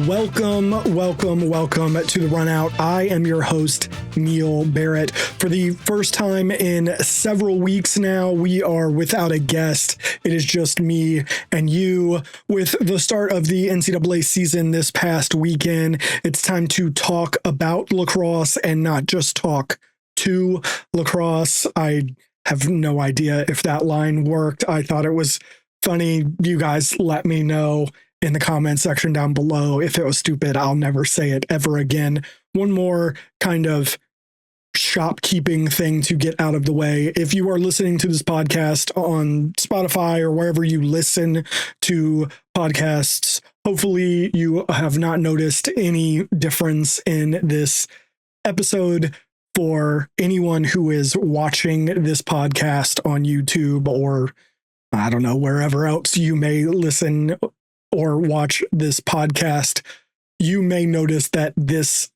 Welcome to the Run Out. I am your host, Neil Barrett. For the first time in several weeks now, we are without a guest. It is just me and you. With the start of the NCAA season this past weekend, it's time to talk about lacrosse and not just talk to lacrosse. I have no idea if that line worked. I thought it was funny. You guys let me know in the comment section down below. If it was stupid, I'll never say it ever again. One more kind of shopkeeping thing to get out of the way. If you are listening to this podcast on Spotify or wherever you listen to podcasts, hopefully you have not noticed any difference in this episode. For anyone who is watching this podcast on YouTube or I don't know, wherever else you may listen or watch this podcast, you may notice that this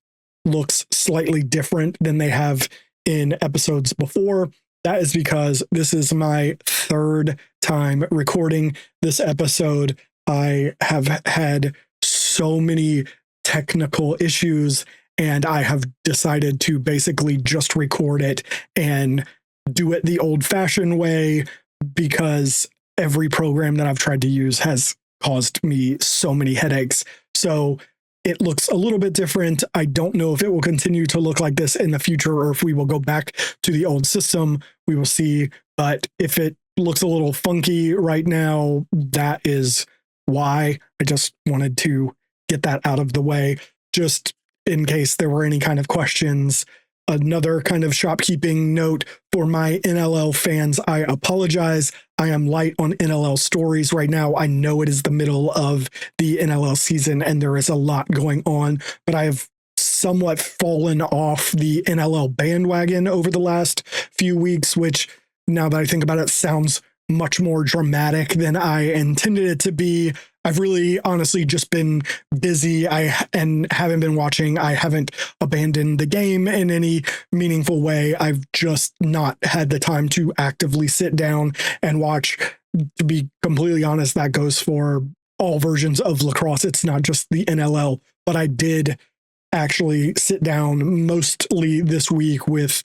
looks slightly different than they have in episodes before. That is because this is my third time recording this episode. I have had so many technical issues, and I have decided to basically just record it and do it the old-fashioned way because every program that I've tried to use has caused me so many headaches. So it looks a little bit different. I don't know if it will continue to look like this in the future or if we will go back to the old system. We will see. But if it looks a little funky right now, that is why. I just wanted to get that out of the way, just in case there were any kind of questions. Another kind of shopkeeping note for my NLL fans, I apologize. I am light on NLL stories right now. I know it is the middle of the NLL season and there is a lot going on, but I have somewhat fallen off the NLL bandwagon over the last few weeks, which now that I think about it sounds much more dramatic than I intended it to be. I've really honestly just been busy and haven't been watching. I haven't abandoned the game in any meaningful way. I've just not had the time to actively sit down and watch. To be completely honest, that goes for all versions of lacrosse. It's not just the NLL, but I did actually sit down mostly this week with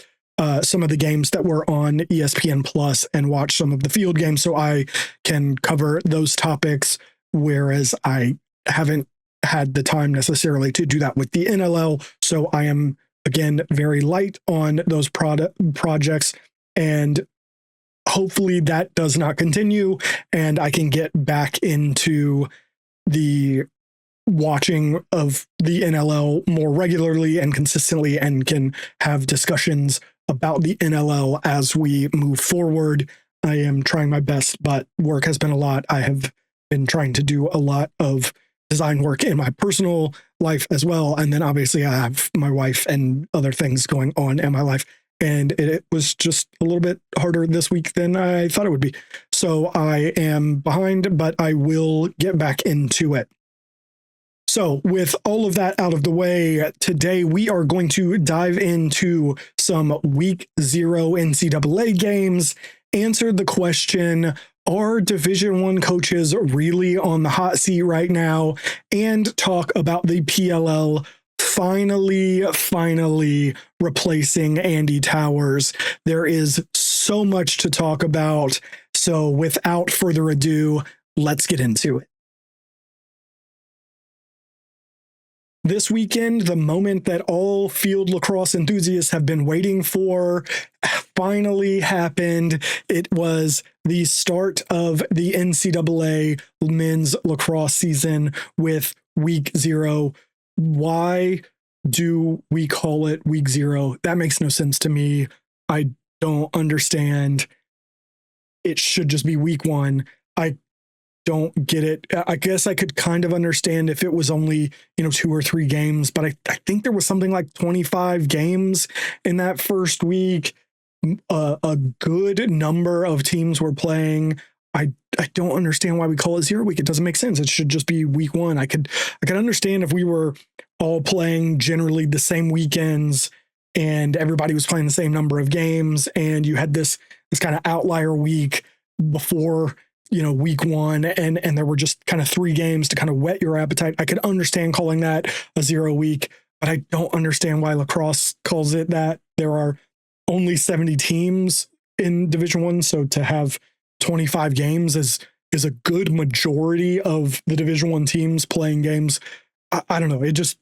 some of the games that were on ESPN Plus and watch some of the field games so I can cover those topics. Whereas I haven't had the time necessarily to do that with the NLL. So I am, again, very light on those projects, and hopefully that does not continue and I can get back into the watching of the NLL more regularly and consistently and can have discussions about the NLL as we move forward. I am trying my best, but work has been a lot. I have been trying to do a lot of design work in my personal life as well. And then obviously I have my wife and other things going on in my life. And it was just a little bit harder this week than I thought it would be. So I am behind, but I will get back into it. So with all of that out of the way, today we are going to dive into some week 0 NCAA games, answer the question, are Division I coaches really on the hot seat right now, and talk about the PLL finally replacing Andy Towers. There is so much to talk about. So without further ado, let's get into it. This weekend, the moment that all field lacrosse enthusiasts have been waiting for finally happened. It was the start of the NCAA men's lacrosse season with week 0. Why do we call it week 0? That makes no sense to me. I don't understand. It should just be week 1. I don't get it. I guess I could kind of understand if it was only, 2 or 3 games, but I think there was something like 25 games in that first week. A good number of teams were playing. I don't understand why we call it 0 week. It doesn't make sense. It should just be week 1. I could understand if we were all playing generally the same weekends and everybody was playing the same number of games and you had this kind of outlier week before week one and there were just kind of 3 games to kind of whet your appetite. I could understand calling that a 0 week, but I don't understand why lacrosse calls it that. There are only 70 teams in Division One, so to have 25 games is a good majority of the Division One teams playing games. I don't know. It's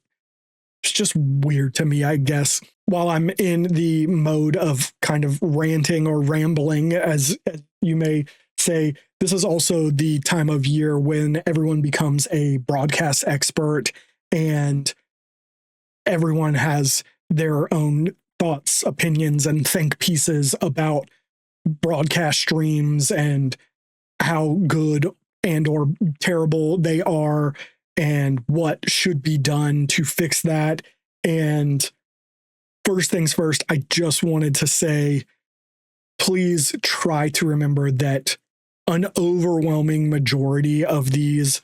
just weird to me, I guess. While I'm in the mode of kind of ranting or rambling, as you may say, this is also the time of year when everyone becomes a broadcast expert and everyone has their own thoughts, opinions, and think pieces about broadcast streams and how good and or terrible they are and what should be done to fix that. And first things first, I just wanted to say, please try to remember that an overwhelming majority of these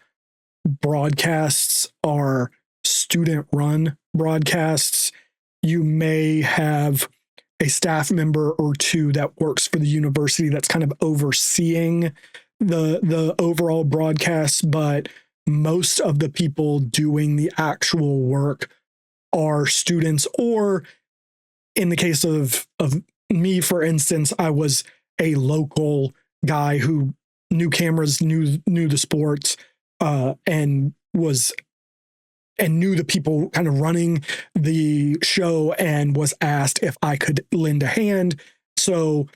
broadcasts are student-run broadcasts. You may have a staff member or 2 that works for the university that's kind of overseeing the overall broadcast, but most of the people doing the actual work are students, or in the case of me, for instance, I was a local guy who knew cameras, knew the sports, and knew the people kind of running the show, and was asked if I could lend a hand. So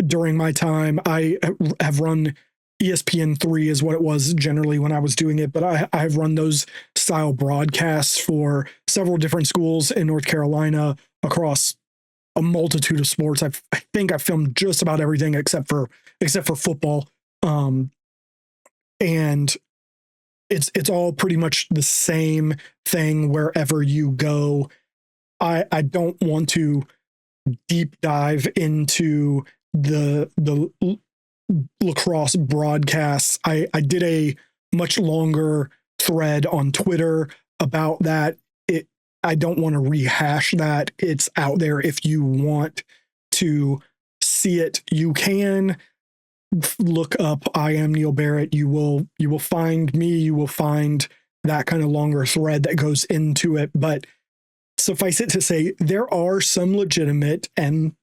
during my time, I have run ESPN3 is what it was generally when I was doing it, but I've run those style broadcasts for several different schools in North Carolina across a multitude of sports. I think I've filmed just about everything except for football. And it's all pretty much the same thing wherever you go. I don't want to deep dive into the lacrosse broadcasts. I did a much longer thread on Twitter about that. I don't want to rehash that. It's out there. If you want to see it, you can look up I am Neil Barrett. You will find me. You will find that kind of longer thread that goes into it. But suffice it to say, there are some legitimate and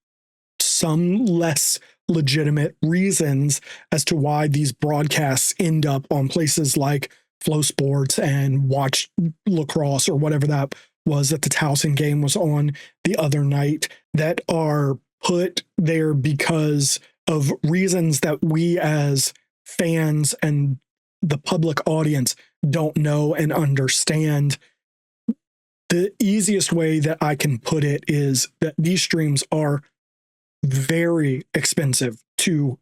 some less legitimate reasons as to why these broadcasts end up on places like Flow Sports and Watch Lacrosse or whatever that was that the Towson game was on the other night, that are put there because of reasons that we as fans and the public audience don't know and understand. The easiest way that I can put it is that these streams are very expensive to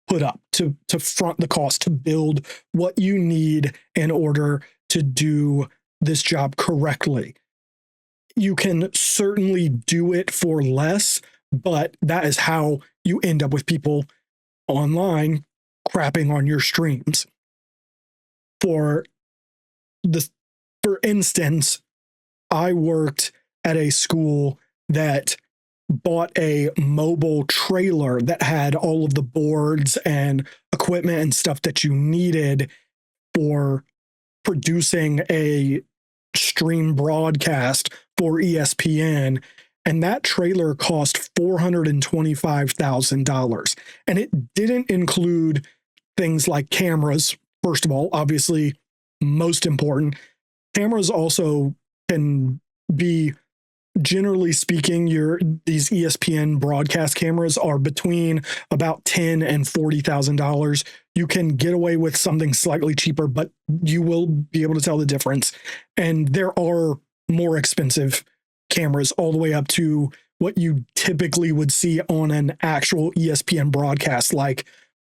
put up, to front the cost, to build what you need in order to do this job correctly. You can certainly do it for less, but that is how you end up with people online crapping on your streams. For instance, I worked at a school that bought a mobile trailer that had all of the boards and equipment and stuff that you needed for producing a stream broadcast for ESPN. And that trailer cost $425,000. And it didn't include things like cameras. First of all, obviously, most important. Cameras also can be, generally speaking, these ESPN broadcast cameras are between about $10,000 and $40,000. You can get away with something slightly cheaper, but you will be able to tell the difference. And there are more expensive cameras, all the way up to what you typically would see on an actual ESPN broadcast. Like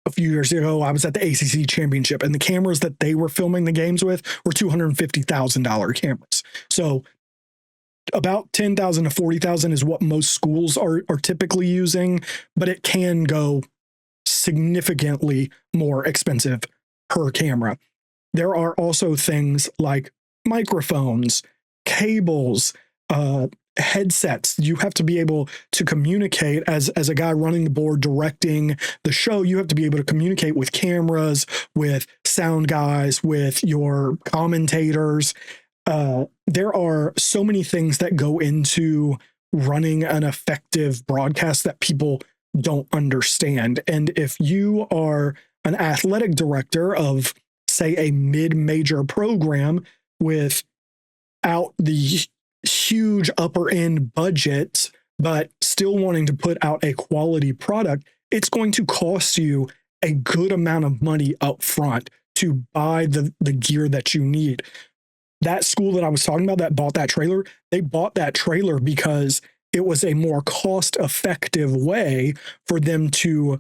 a few years ago, I was at the ACC championship, and the cameras that they were filming the games with were $250,000 cameras. So about $10,000 to $40,000 is what most schools are typically using, but it can go significantly more expensive per camera. There are also things like microphones, cables, headsets. You have to be able to communicate as a guy running the board, directing the show. You have to be able to communicate with cameras, with sound guys, with your commentators. There are so many things that go into running an effective broadcast that people don't understand. And if you are an athletic director of, say, a mid-major program without the huge upper end budgets, but still wanting to put out a quality product, it's going to cost you a good amount of money up front to buy the gear that you need. That school that I was talking about that bought that trailer, they bought that trailer because it was a more cost-effective way for them to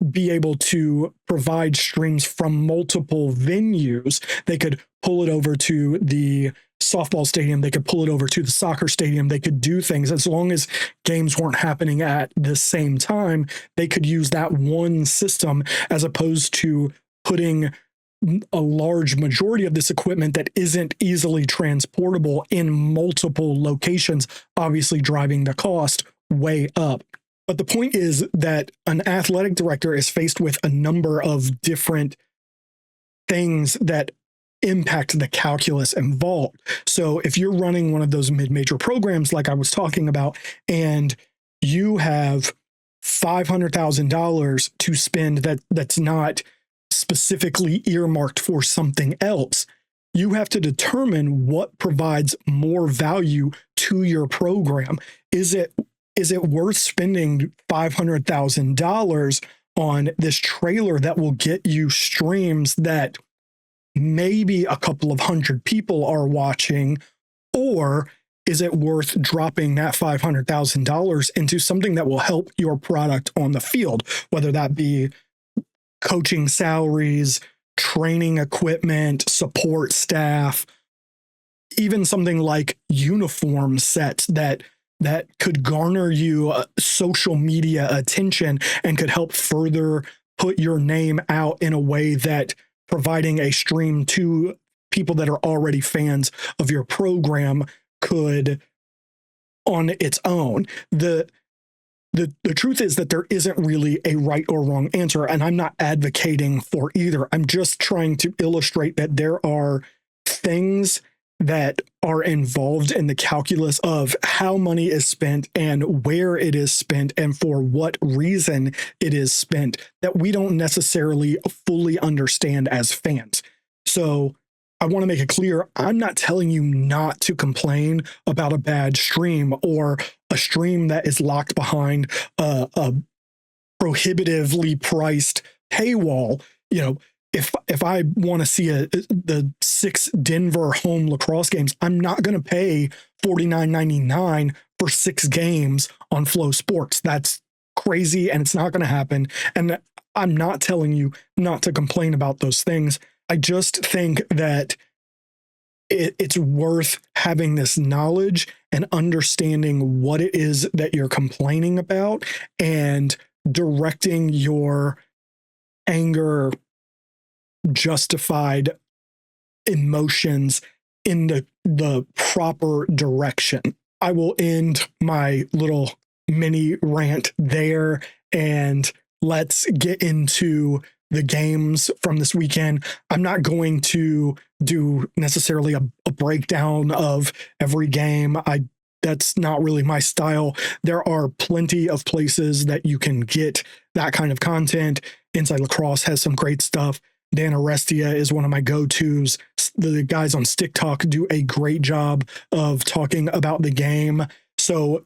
be able to provide streams from multiple venues. They could pull it over to the softball stadium. They could pull it over to the soccer stadium. They could do things as long as games weren't happening at the same time. They could use that one system as opposed to putting a large majority of this equipment that isn't easily transportable in multiple locations, obviously driving the cost way up. But the point is that an athletic director is faced with a number of different things that impact the calculus involved. So if you're running one of those mid-major programs like I was talking about, and you have $500,000 to spend that's not specifically earmarked for something else, you have to determine what provides more value to your program. Is it worth spending $500,000 on this trailer that will get you streams that maybe a couple of hundred people are watching, or is it worth dropping that $500,000 into something that will help your product on the field, whether that be coaching salaries, training equipment, support staff, even something like uniform sets that could garner you social media attention and could help further put your name out in a way that providing a stream to people that are already fans of your program could on its own. The truth is that there isn't really a right or wrong answer, and I'm not advocating for either. I'm just trying to illustrate that there are things that are involved in the calculus of how money is spent and where it is spent and for what reason it is spent that we don't necessarily fully understand as fans. So I want to make it clear, I'm not telling you not to complain about a bad stream or a stream that is locked behind a prohibitively priced paywall. You know, if I want to see the 6 Denver home lacrosse games, I'm not going to pay $49.99 for 6 games on Flow Sports. That's crazy, and it's not going to happen. And I'm not telling you not to complain about those things. I just think that it's worth having this knowledge and understanding what it is that you're complaining about and directing your anger, justified emotions in the proper direction. I will end my little mini rant there, and let's get into the games from this weekend. I'm not going to do necessarily a breakdown of every game. That's not really my style. There are plenty of places that you can get that kind of content. Inside Lacrosse has some great stuff. Dan Arestia is one of my go-tos. The guys on Stick Talk do a great job of talking about the game. So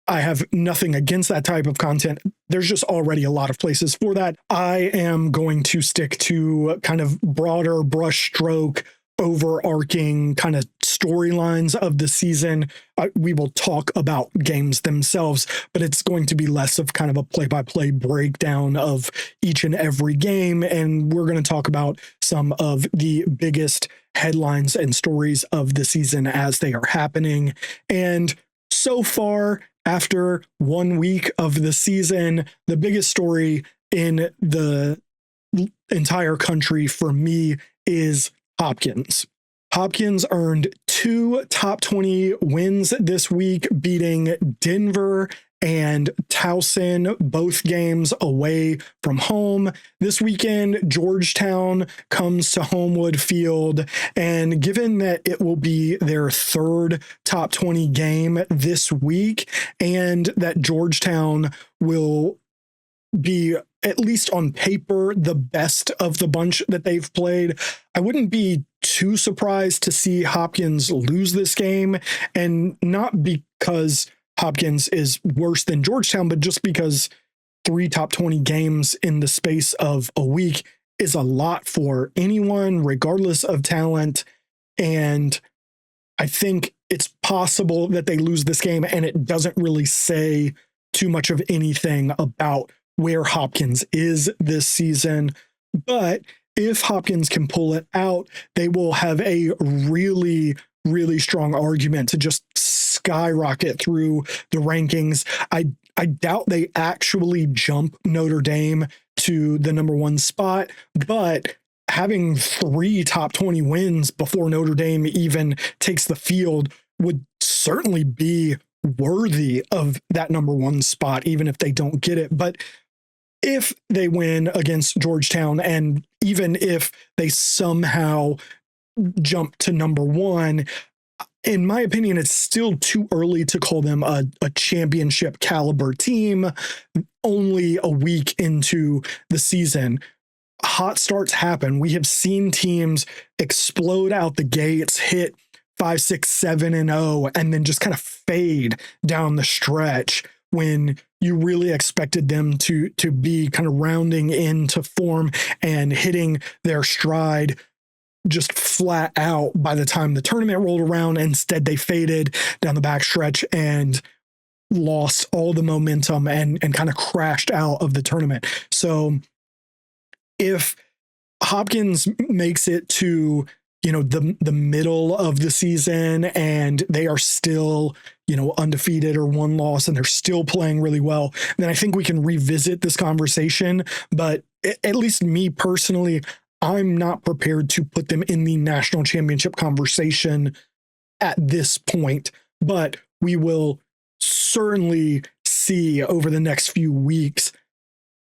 I have nothing against that type of content. There's just already a lot of places for that. I am going to stick to kind of broader brushstroke, overarching kind of storylines of the season. We will talk about games themselves, but it's going to be less of kind of a play-by-play breakdown of each and every game. And we're going to talk about some of the biggest headlines and stories of the season as they are happening. And so far, after 1 week of the season, the biggest story in the entire country for me is Hopkins. Hopkins earned 2 top 20 wins this week, beating Denver and Towson, both games away from home. This weekend, Georgetown comes to Homewood Field, and given that it will be their third top 20 game this week, and that Georgetown will be, at least on paper, the best of the bunch that they've played, I wouldn't be too surprised to see Hopkins lose this game, and not because Hopkins is worse than Georgetown, but just because 3 top 20 games in the space of a week is a lot for anyone, regardless of talent. And I think it's possible that they lose this game, and it doesn't really say too much of anything about where Hopkins is this season. But if Hopkins can pull it out, they will have a really, really strong argument to just skyrocket through the rankings. I doubt they actually jump Notre Dame to the number 1 spot, but having 3 top 20 wins before Notre Dame even takes the field would certainly be worthy of that number 1 spot, even if they don't get it. But if they win against Georgetown, and even if they somehow jump to number 1, in my opinion, it's still too early to call them a championship caliber team only a week into the season. Hot starts happen. We have seen teams explode out the gates, hit 5, 6, 7-0, and then just kind of fade down the stretch when you really expected them to be kind of rounding into form and hitting their stride just flat out by the time the tournament rolled around. Instead, they faded down the backstretch and lost all the momentum and kind of crashed out of the tournament. So if Hopkins makes it to, the middle of the season and they are still, undefeated or 1 loss and they're still playing really well, then I think we can revisit this conversation. But at least me personally, I'm not prepared to put them in the national championship conversation at this point, but we will certainly see over the next few weeks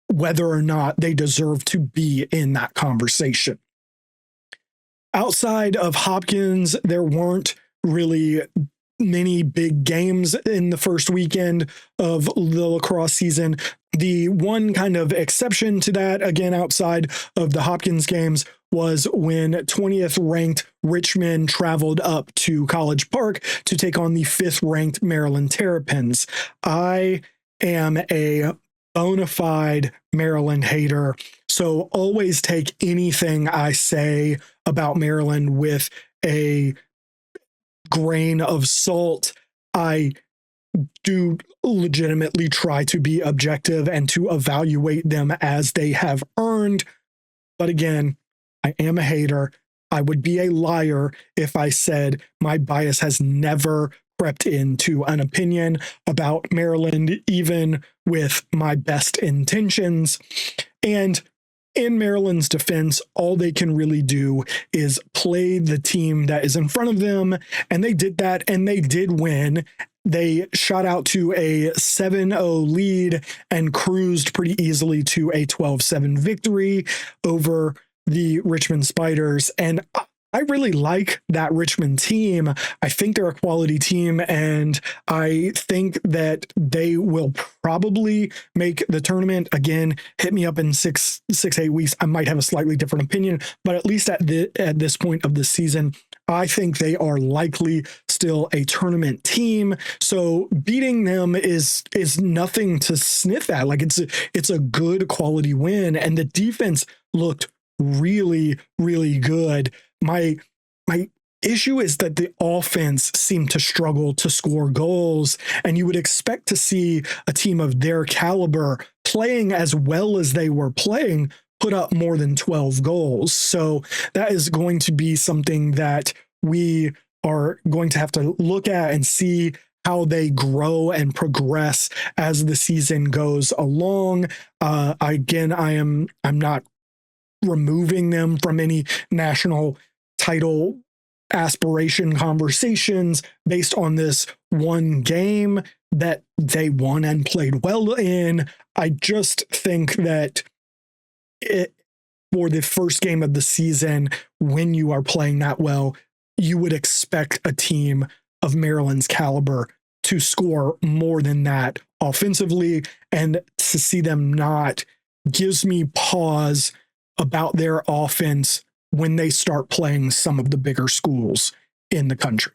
whether or not they deserve to be in that conversation. Outside of Hopkins, there weren't really many big games in the first weekend of the lacrosse season. The one kind of exception to that, again, outside of the Hopkins games, was when 20th ranked Richmond traveled up to College Park to take on the 5th ranked Maryland Terrapins. I am a bona fide Maryland hater, so always take anything I say about Maryland with a grain of salt. I do legitimately try to be objective and to evaluate them as they have earned. But again, I am a hater. I would be a liar if I said my bias has never crept into an opinion about Maryland, even with my best intentions. And in Maryland's defense, all they can really do is play the team that is in front of them. And they did that, and they did win. They shot out to a 7-0 lead and cruised pretty easily to a 12-7 victory over the Richmond Spiders. And I really like that Richmond team. I think they're a quality team, and I think that they will probably make the tournament. Again, hit me up in 8 weeks. I might have a slightly different opinion, but at least at this point of the season, I think they are likely still a tournament team. So beating them is nothing to sniff at. Like it's a good quality win, and the defense looked really, really good. My issue is that the offense seemed to struggle to score goals, and you would expect to see a team of their caliber playing as well as they were playing put up more than 12 goals. So that is going to be something that we are going to have to look at and see how they grow and progress as the season goes along. Again, I'm not removing them from any national title aspiration conversations based on this one game that they won and played well in. I just think that for the first game of the season, when you are playing that well, you would expect a team of Maryland's caliber to score more than that offensively, and to see them not gives me pause about their offense when they start playing some of the bigger schools in the country.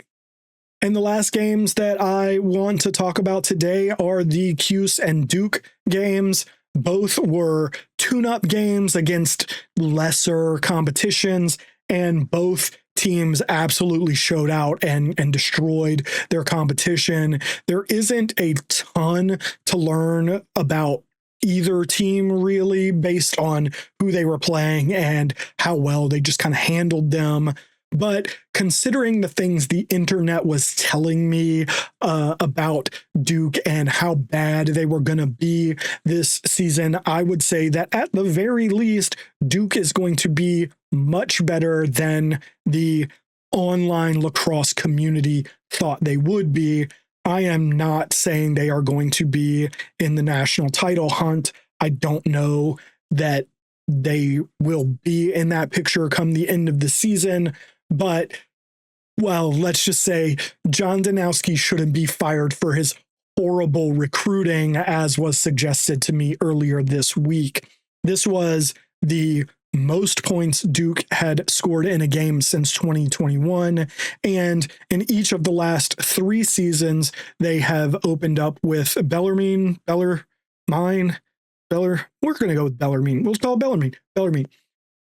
And the last games that I want to talk about today are the Cuse and Duke games. Both were tune-up games against lesser competitions, and both teams absolutely showed out and destroyed their competition. There isn't a ton to learn about either team really based on who they were playing and how well they just kind of handled them. But considering the things the internet was telling me about Duke and how bad they were going to be this season, I would say that at the very least, Duke is going to be much better than the online lacrosse community thought they would be. I am not saying they are going to be in the national title hunt. I don't know that they will be in that picture come the end of the season. But, well, let's just say John Danowski shouldn't be fired for his horrible recruiting, as was suggested to me earlier this week. This was the most points Duke had scored in a game since 2021. And in each of the last 3 seasons, they have opened up with Bellarmine. We're going to go with Bellarmine. We'll call it Bellarmine.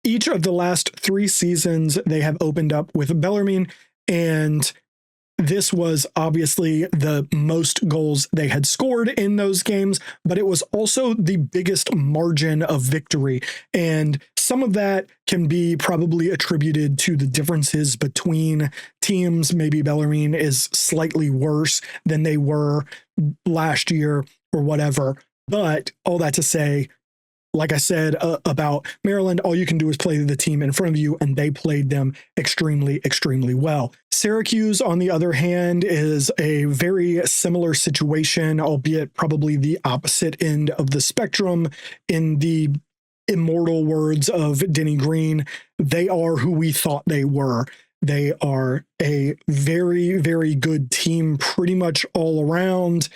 Each of the last 3 seasons, they have opened up with Bellarmine, and this was obviously the most goals they had scored in those games, but it was also the biggest margin of victory. And some of that can be probably attributed to the differences between teams. Maybe Bellarmine is slightly worse than they were last year or whatever. But all that to say, like I said about Maryland, all you can do is play the team in front of you, and they played them extremely, extremely well. Syracuse, on the other hand, is a very similar situation, albeit probably the opposite end of the spectrum. In the immortal words of Denny Green, they are who we thought they were. They are a very, very good team pretty much all around.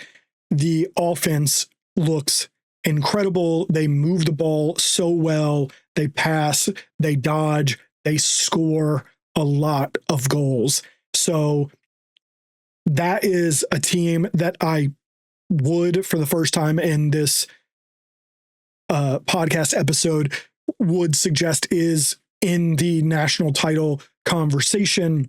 The offense looks incredible. They move the ball so well. They pass, they dodge, they score a lot of goals. So that is a team that I would, for the first time in this podcast episode, would suggest is in the national title conversation.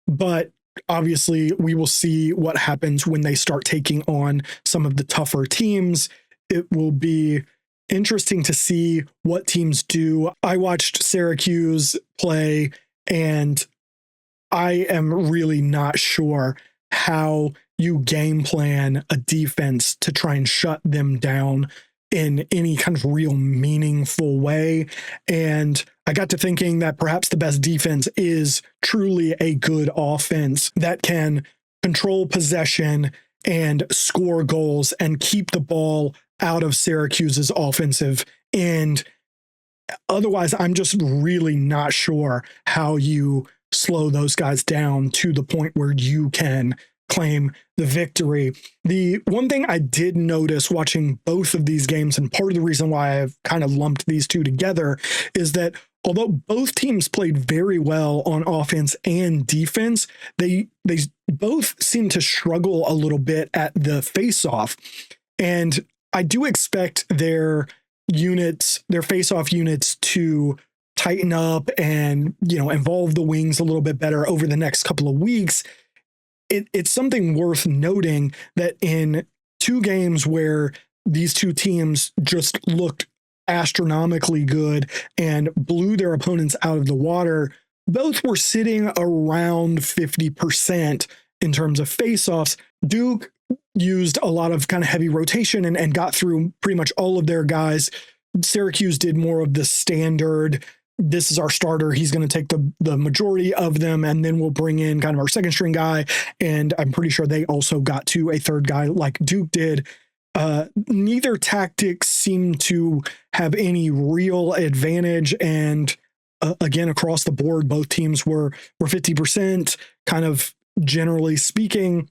But obviously, we will see what happens when they start taking on some of the tougher teams. It will be interesting to see what teams do. I watched Syracuse play, and I am really not sure how you game plan a defense to try and shut them down in any kind of real meaningful way. And I got to thinking that perhaps the best defense is truly a good offense that can control possession and score goals and keep the ball out of Syracuse's offensive end. Otherwise, I'm just really not sure how you slow those guys down to the point where you can claim the victory. The one thing I did notice watching both of these games, and part of the reason why I've kind of lumped these two together, is that although both teams played very well on offense and defense, they both seem to struggle a little bit at the face-off. And I do expect their face-off units to tighten up and, involve the wings a little bit better over the next couple of weeks. It's something worth noting that in 2 games where these two teams just looked astronomically good and blew their opponents out of the water, both were sitting around 50% in terms of face-offs. Duke used a lot of kind of heavy rotation and got through pretty much all of their guys. Syracuse did more of the standard this is our starter. He's going to take the majority of them, and then we'll bring in kind of our second string guy. And I'm pretty sure they also got to a third guy like Duke did. Neither tactics seem to have any real advantage. And again, across the board, both teams were 50%, kind of generally speaking.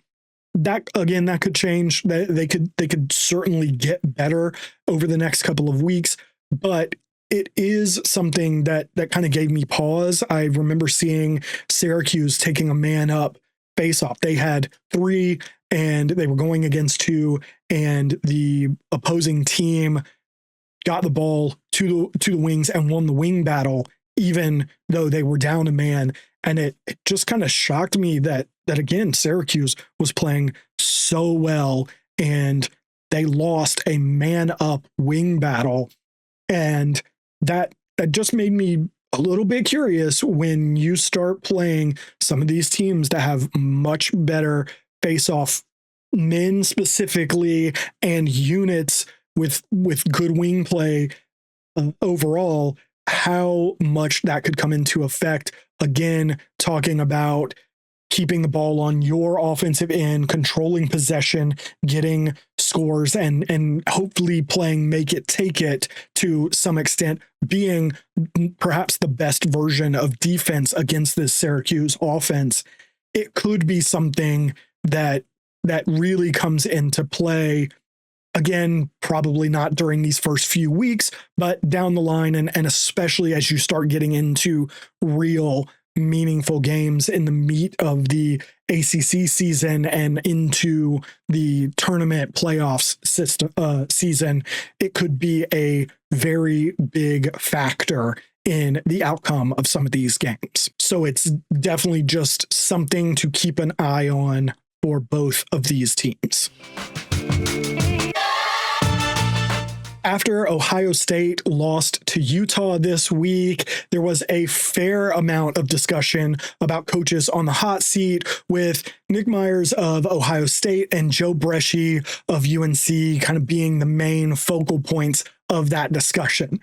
That again, that could change. They could certainly get better over the next couple of weeks, but it is something that kind of gave me pause. I remember seeing Syracuse taking a man up face off. They had 3 and they were going against 2, and the opposing team got the ball to the wings and won the wing battle, even though they were down a man. And it just kind of shocked me that again, Syracuse was playing so well and they lost a man up wing battle. And that just made me a little bit curious when you start playing some of these teams that have much better face-off men specifically and units with good wing play overall, how much that could come into effect. Again, talking about keeping the ball on your offensive end, controlling possession, getting scores, and hopefully playing make it, take it to some extent, being perhaps the best version of defense against this Syracuse offense. It could be something that really comes into play. Again, probably not during these first few weeks, but down the line, and especially as you start getting into real meaningful games in the meat of the ACC season and into the tournament playoffs season, it could be a very big factor in the outcome of some of these games. So it's definitely just something to keep an eye on for both of these teams. After Ohio State lost to Utah this week, there was a fair amount of discussion about coaches on the hot seat, with Nick Myers of Ohio State and Joe Bresci of UNC kind of being the main focal points of that discussion.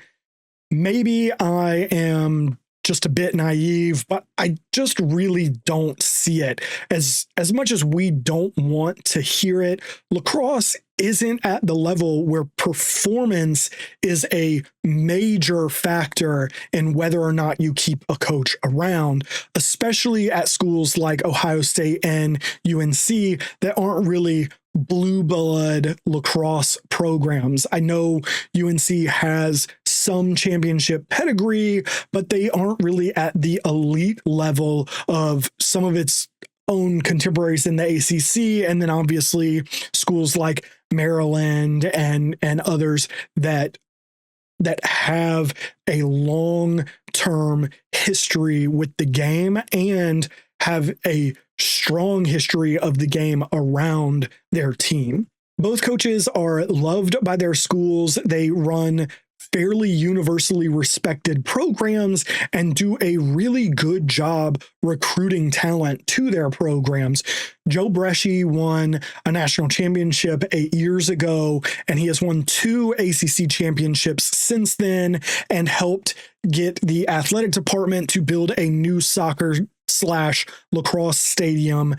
Maybe I am just a bit naive, but I just really don't see it. As much as we don't want to hear it, lacrosse isn't at the level where performance is a major factor in whether or not you keep a coach around, especially at schools like Ohio State and UNC that aren't really blue blood lacrosse programs. I know UNC has some championship pedigree, but they aren't really at the elite level of some of its own contemporaries in the ACC, and then obviously schools like Maryland and others that have a long-term history with the game and have a strong history of the game around their team. Both coaches are loved by their schools. They run fairly universally respected programs and do a really good job recruiting talent to their programs. Joe Bresci won a national championship 8 years ago, and he has won 2 ACC championships since then and helped get the athletic department to build a new soccer/lacrosse stadium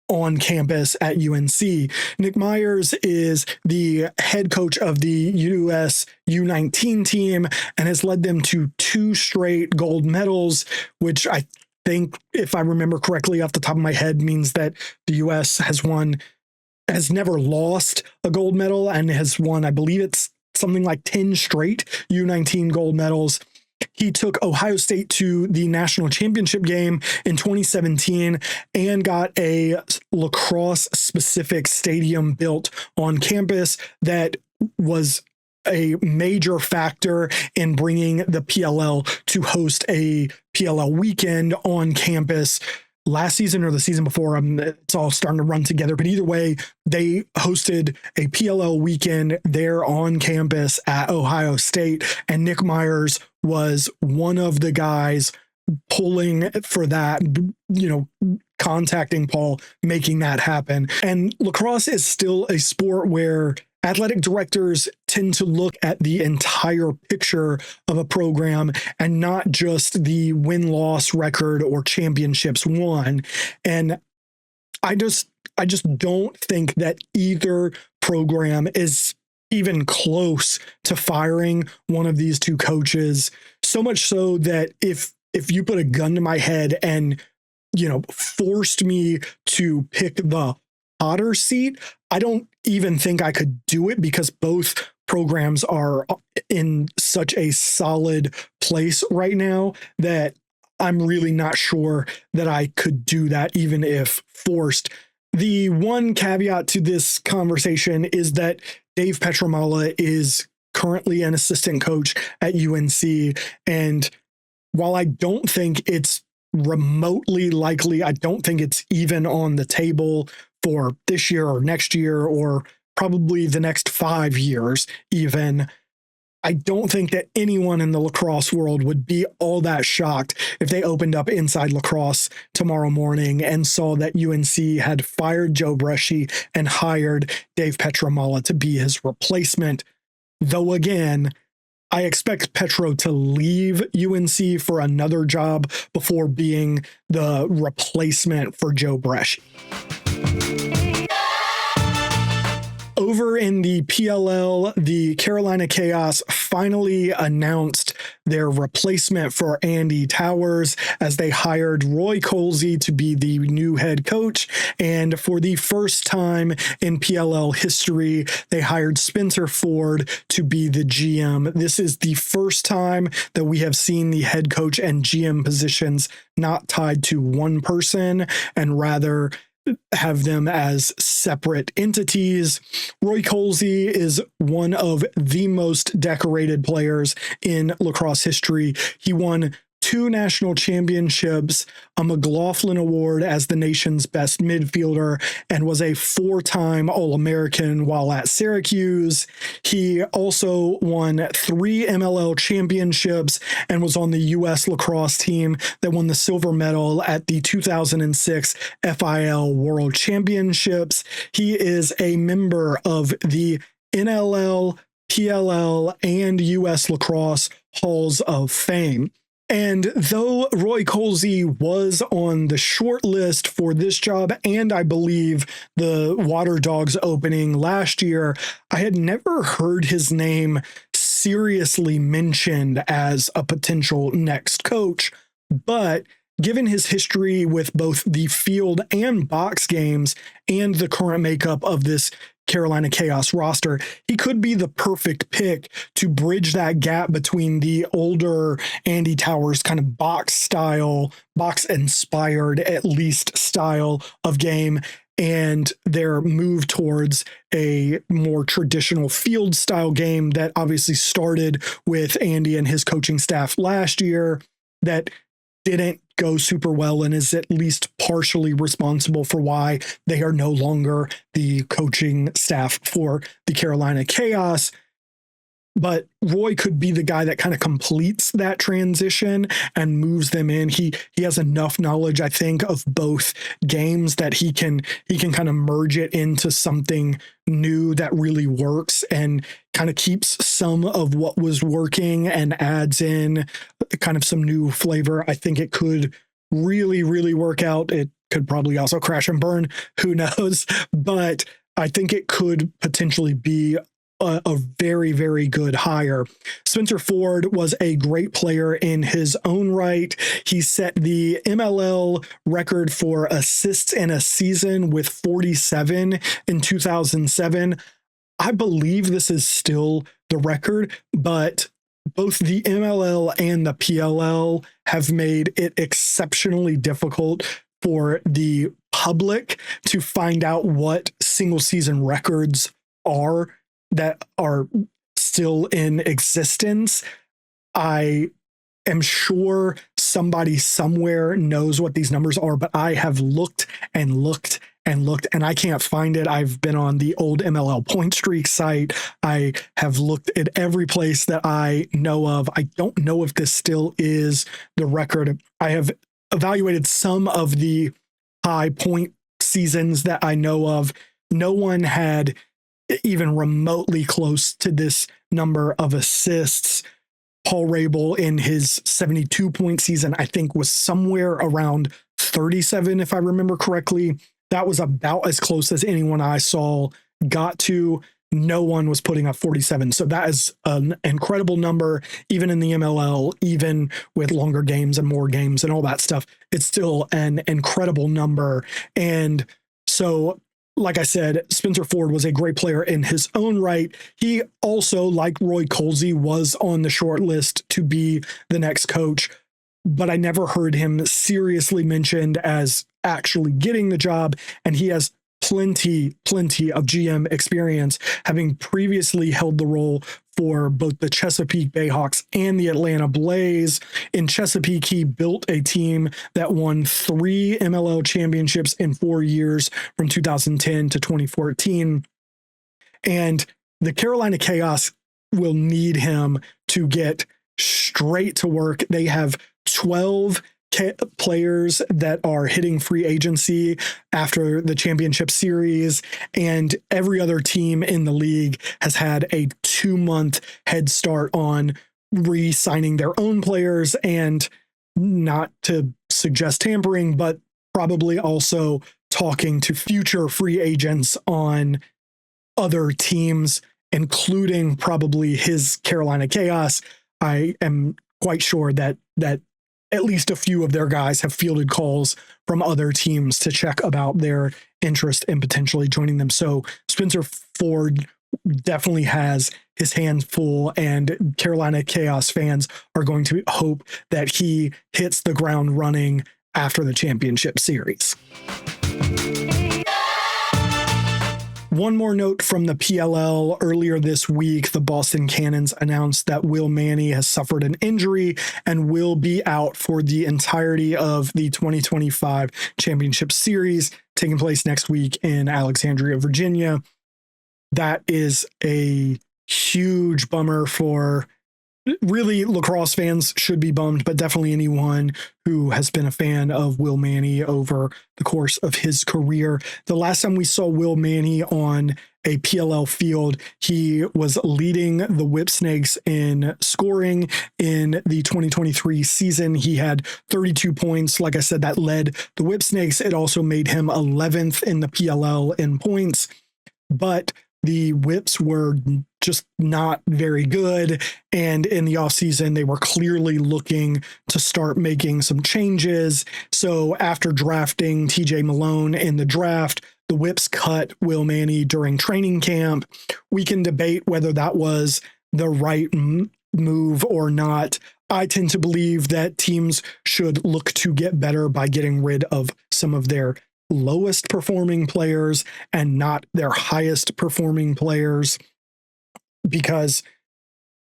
on campus at UNC. Nick Myers is the head coach of the US U19 team and has led them to 2 straight gold medals, which I think, if I remember correctly off the top of my head, means that the US has never lost a gold medal and has won, I believe it's something like 10 straight U19 gold medals. He took Ohio State to the national championship game in 2017 and got a lacrosse-specific stadium built on campus that was a major factor in bringing the PLL to host a PLL weekend on campus last season or the season before. It's all starting to run together, but either way, they hosted a PLL weekend there on campus at Ohio State, and Nick Myers was one of the guys pulling for that, contacting Paul, making that happen. And lacrosse is still a sport where athletic directors tend to look at the entire picture of a program and not just the win-loss record or championships won. And I just don't think that either program is even close to firing one of these two coaches. So much so that if you put a gun to my head and, forced me to pick the hotter seat, I don't even think I could do it because both programs are in such a solid place right now that I'm really not sure that I could do that even if forced. The one caveat to this conversation is that Dave Petramala is currently an assistant coach at UNC. And while I don't think it's remotely likely, I don't think it's even on the table for this year or next year or probably the next 5 years even, I don't think that anyone in the lacrosse world would be all that shocked if they opened up Inside Lacrosse tomorrow morning and saw that UNC had fired Joe Bresci and hired Dave Petramala to be his replacement. Though again, I expect Petro to leave UNC for another job before being the replacement for Joe Bresci. Over in the PLL, the Carolina Chaos finally announced their replacement for Andy Towers as they hired Roy Colsey to be the new head coach. And for the first time in PLL history, they hired Spencer Ford to be the GM. This is the first time that we have seen the head coach and GM positions not tied to one person and rather have them as separate entities. Roy Colsey is one of the most decorated players in lacrosse history. He won 2 national championships, a McLaughlin Award as the nation's best midfielder, and was a 4-time All-American while at Syracuse. He also won 3 MLL championships and was on the U.S. lacrosse team that won the silver medal at the 2006 FIL World Championships. He is a member of the NLL, PLL, and U.S. Lacrosse Halls of Fame. And though Roy Colsey was on the short list for this job, and I believe the Water Dogs opening last year, I had never heard his name seriously mentioned as a potential next coach. But given his history with both the field and box games and the current makeup of this Carolina Chaos roster, he could be the perfect pick to bridge that gap between the older Andy Towers kind of box inspired at least style of game and their move towards a more traditional field style game that obviously started with Andy and his coaching staff last year that didn't go super well and is at least partially responsible for why they are no longer the coaching staff for the Carolina Chaos. But Roy could be the guy that kind of completes that transition and moves them in. He has enough knowledge, I think, of both games that he can kind of merge it into something new that really works and kind of keeps some of what was working and adds in kind of some new flavor. I think it could really, really work out. It could probably also crash and burn. Who knows? But I think it could potentially be a very, very good hire. Spencer Ford was a great player in his own right. He set the MLL record for assists in a season with 47 in 2007. I believe this is still the record, but both the MLL and the PLL have made it exceptionally difficult for the public to find out what single season records are that are still in existence. I am sure somebody somewhere knows what these numbers are, but I have looked and looked and looked and I can't find it. I've been on the old MLL Point Streak site. I have looked at every place that I know of. I don't know if this still is the record. I have evaluated some of the high point seasons that I know of. No one had even remotely close to this number of assists. Paul Rabel in his 72-point season, I think, was somewhere around 37, if I remember correctly. That was about as close as anyone I saw got to. No one was putting up 47. So that is an incredible number, even in the MLL, even with longer games and more games and all that stuff. It's still an incredible number. And so, like I said, Spencer Ford was a great player in his own right. He also, like Roy Colsey, was on the short list to be the next coach, but I never heard him seriously mentioned as actually getting the job. And he has plenty of GM experience, having previously held the role for both the Chesapeake Bayhawks and the Atlanta Blaze. In Chesapeake, he built a team that won 3 MLL championships in 4 years from 2010 to 2014. And the Carolina Chaos will need him to get straight to work. They have 12 players that are hitting free agency after the championship series, and every other team in the league has had a 2-month head start on re-signing their own players, and not to suggest tampering, but probably also talking to future free agents on other teams, including probably his Carolina Chaos. I am quite sure that at least a few of their guys have fielded calls from other teams to check about their interest in potentially joining them. So Spencer Ford definitely has his hands full, and Carolina Chaos fans are going to hope that he hits the ground running after the championship series. One more note from the PLL. Earlier this week, the Boston Cannons announced that Will Manny has suffered an injury and will be out for the entirety of the 2025 Championship Series, taking place next week in Alexandria, Virginia. That is a huge bummer for really lacrosse fans. Should be bummed, but definitely anyone who has been a fan of Will Manny over the course of his career. The last time we saw Will Manny on a PLL field, he was leading the Whip Snakes in scoring in the 2023 season. He had 32 points. Like I said, that led the Whip Snakes. It also made him 11th in the PLL in points, but the Whips were just not very good. And in the offseason, they were clearly looking to start making some changes. So after drafting TJ Malone in the draft, the Whips cut Will Manny during training camp. We can debate whether that was the right move or not. I tend to believe that teams should look to get better by getting rid of some of their lowest performing players and not their highest performing players, because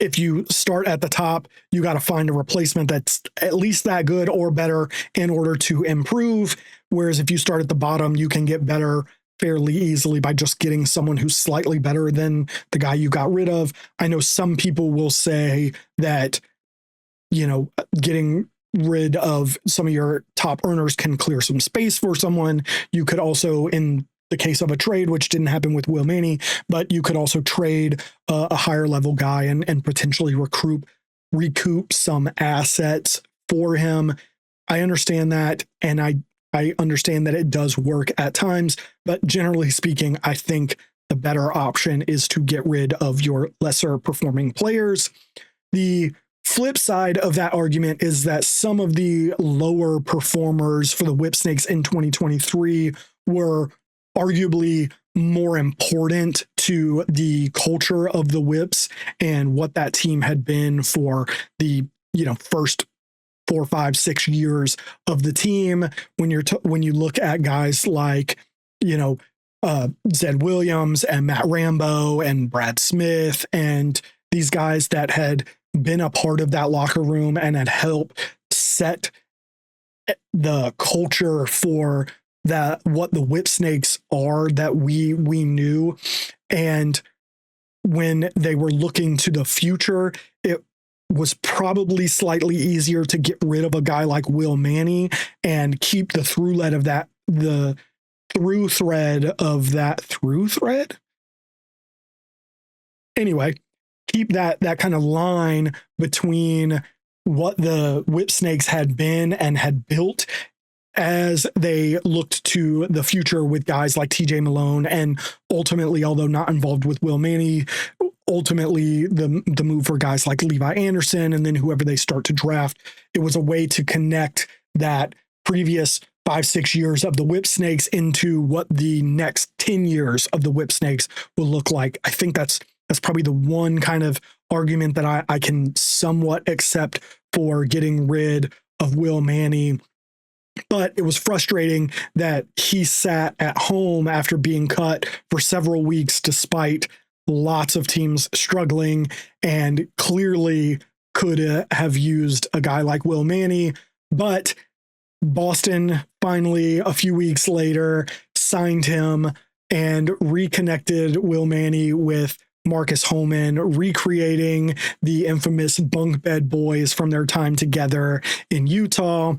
if you start at the top, you got to find a replacement that's at least that good or better in order to improve. Whereas if you start at the bottom, you can get better fairly easily by just getting someone who's slightly better than the guy you got rid of. I know some people will say that, getting rid of some of your top earners can clear some space for someone. You could also, in the case of a trade, which didn't happen with Will Manny, but you could also trade a higher level guy and potentially recoup some assets for him. I understand that, and I understand that it does work at times, but generally speaking, I think the better option is to get rid of your lesser performing players. The flip side of that argument is that some of the lower performers for the Whip Snakes in 2023 were arguably more important to the culture of the Whips and what that team had been for the first 4, 5, 6 years of the team. When you look at guys like Zed Williams and Matt Rambo and Brad Smith and these guys that had been a part of that locker room and had helped set the culture for what the Whip Snakes are that we knew. And when they were looking to the future, it was probably slightly easier to get rid of a guy like Will Manny and keep the through thread of that Anyway, keep that kind of line between what the Whip Snakes had been and had built as they looked to the future with guys like TJ Malone, and ultimately, although not involved with Will Manny, ultimately the move for guys like Levi Anderson and then whoever they start to draft. It was a way to connect that previous 5-6 years of the Whip Snakes into what the next 10 years of the Whip Snakes will look like. I think that's probably the one kind of argument that I can somewhat accept for getting rid of Will Manny. But it was frustrating that he sat at home after being cut for several weeks, despite lots of teams struggling, and clearly could have used a guy like Will Manny. But Boston finally, a few weeks later, signed him and reconnected Will Manny with Marcus Holman, recreating the infamous bunk bed boys from their time together in Utah.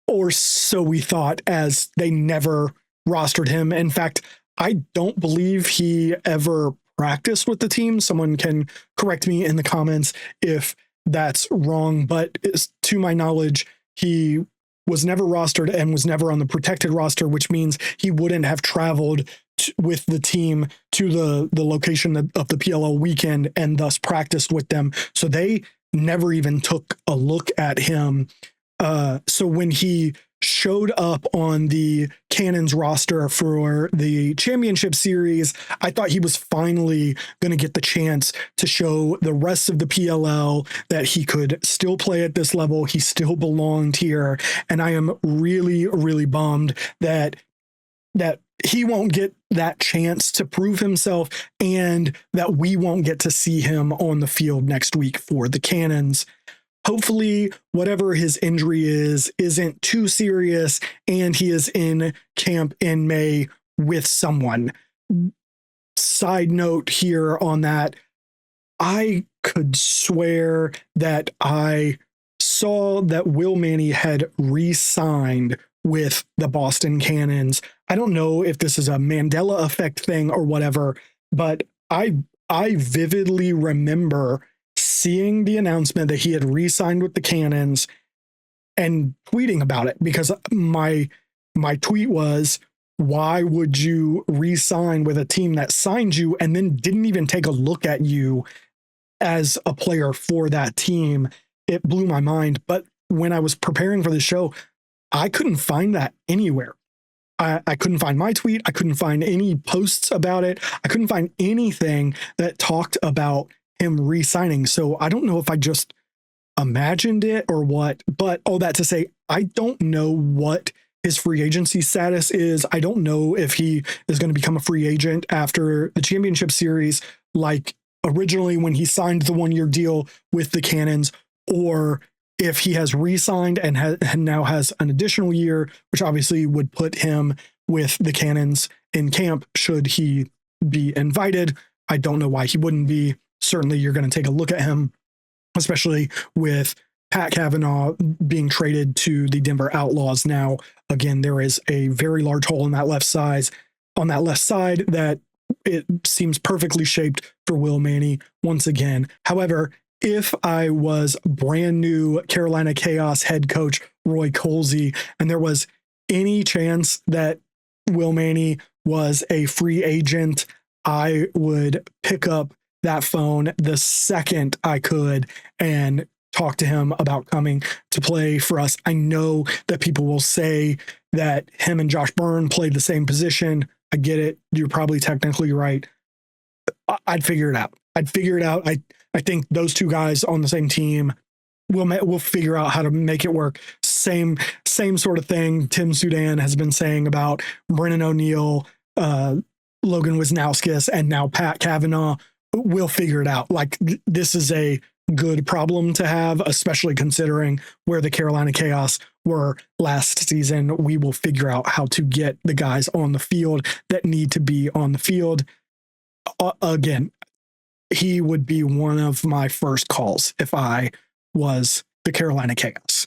Or so we thought, as they never rostered him. In fact, I don't believe he ever practiced with the team. Someone can correct me in the comments if that's wrong, but to my knowledge, he was never rostered and was never on the protected roster, which means he wouldn't have traveled with the team to the location of the PLL weekend and thus practiced with them. So they never even took a look at him. So when he showed up on the Cannons roster for the championship series, I thought he was finally going to get the chance to show the rest of the PLL that he could still play at this level. He still belonged here. And I am really, really bummed that he won't get that chance to prove himself and that we won't get to see him on the field next week for the Cannons. Hopefully, whatever his injury isn't too serious, and he is in camp in May with someone. Side note here on that, I could swear that I saw that Will Manny had re-signed with the Boston Cannons. I don't know if this is a Mandela effect thing or whatever, but I vividly remember seeing the announcement that he had re-signed with the Cannons and tweeting about it, because my tweet was, why would you re-sign with a team that signed you and then didn't even take a look at you as a player for that team? It blew my mind. But when I was preparing for the show, I couldn't find that anywhere. I couldn't find my tweet. I couldn't find any posts about it. I couldn't find anything that talked about him re-signing. So I don't know if I just imagined it or what, but all that to say, I don't know what his free agency status is. I don't know if he is going to become a free agent after the championship series, like originally when he signed the 1-year deal with the Cannons, or if he has re-signed and now has an additional year, which obviously would put him with the Cannons in camp should he be invited. I don't know why he wouldn't be. Certainly you're going to take a look at him, especially with Pat Cavanaugh being traded to the Denver Outlaws now. Again, there is a very large hole in that left side that it seems perfectly shaped for Will Manny once again. However, if I was brand new Carolina Chaos head coach Roy Colsey, and there was any chance that Will Manny was a free agent, I would pick up that phone the second I could and talk to him about coming to play for us. I know that people will say that him and Josh Byrne played the same position. I get it. You're probably technically right. I'd figure it out. I think those two guys on the same team we'll figure out how to make it work. Same sort of thing Tim Sudan has been saying about Brennan O'Neill, Logan Wisnauskas, and now Pat Cavanaugh. We'll figure it out. Like, this is a good problem to have, especially considering where the Carolina Chaos were last season. We will figure out how to get the guys on the field that need to be on the field. Again, he would be one of my first calls if I was the Carolina Chaos.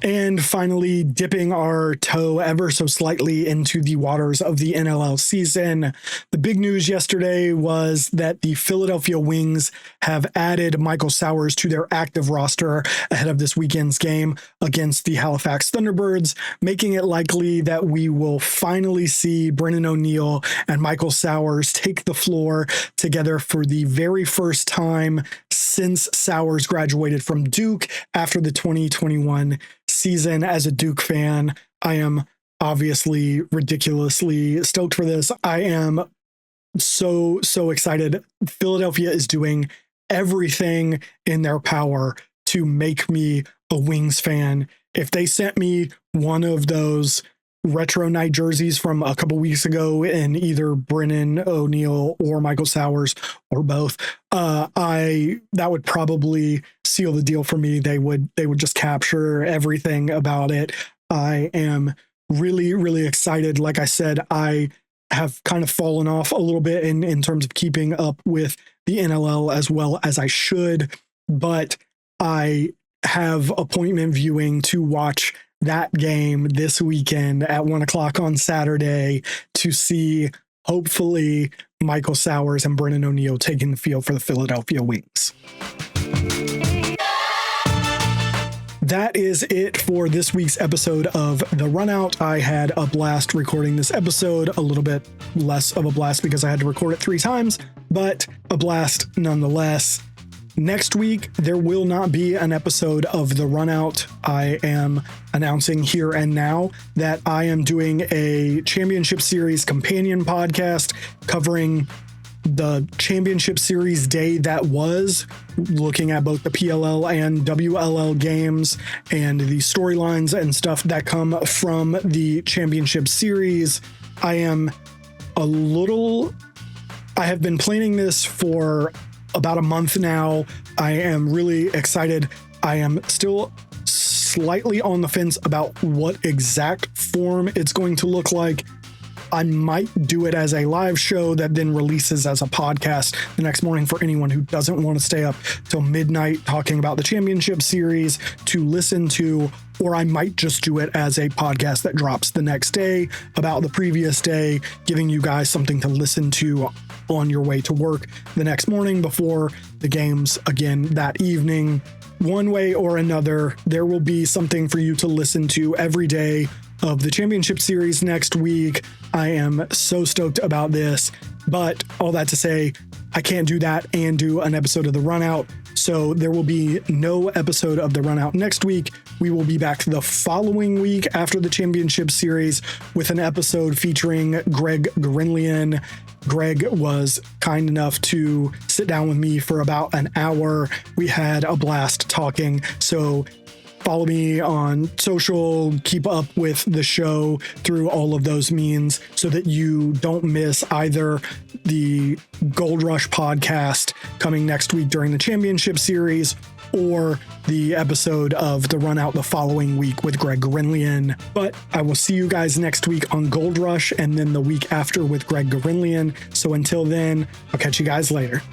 And weekend, finally dipping our toe ever so slightly into the waters of the NLL season. The big news yesterday was that the Philadelphia Wings have added Michael Sowers to their active roster ahead of this weekend's game against the Halifax Thunderbirds, making it likely that we will finally see Brennan O'Neill and Michael Sowers take the floor together for the very first time since Sowers graduated from Duke after the 2021 season. As a Duke fan, I am obviously ridiculously stoked for this. I am so excited. Philadelphia is doing everything in their power to make me a Wings fan. If they sent me one of those retro night jerseys from a couple weeks ago in either Brennan O'Neill or Michael Sowers or both, that would probably seal the deal for me. They would just capture everything about it. I am really excited. Like I said, I have kind of fallen off a little bit in terms of keeping up with the NLL as well as I should, but I have appointment viewing to watch that game this weekend at 1:00 on Saturday to see, hopefully, Michael Sowers and Brennan O'Neill taking the field for the Philadelphia Wings. That is it for this week's episode of The Runout. I had a blast recording this episode, a little bit less of a blast because I had to record it 3 times, but a blast nonetheless. Next week, there will not be an episode of The Runout. I am announcing here and now that I am doing a Championship Series companion podcast covering the Championship Series day that was, looking at both the PLL and WLL games and the storylines and stuff that come from the Championship Series. I have been planning this for about a month now. I am really excited. I am still slightly on the fence about what exact form it's going to look like. I might do it as a live show that then releases as a podcast the next morning for anyone who doesn't want to stay up till midnight talking about the Championship Series to listen to, or I might just do it as a podcast that drops the next day about the previous day, giving you guys something to listen to on your way to work the next morning before the games again that evening. One way or another, there will be something for you to listen to every day of the Championship Series next week. I am so stoked about this, but all that to say, I can't do that and do an episode of The Runout. So there will be no episode of The Runout next week. We will be back the following week after the Championship Series with an episode featuring Greg Grinlian. Greg was kind enough to sit down with me for about an hour. We had a blast talking. So follow me on social, keep up with the show through all of those means so that you don't miss either the Gold Rush podcast coming next week during the Championship Series or the episode of The Runout the following week with Greg Grinlian. But I will see you guys next week on Gold Rush and then the week after with Greg Grinlian. So until then, I'll catch you guys later.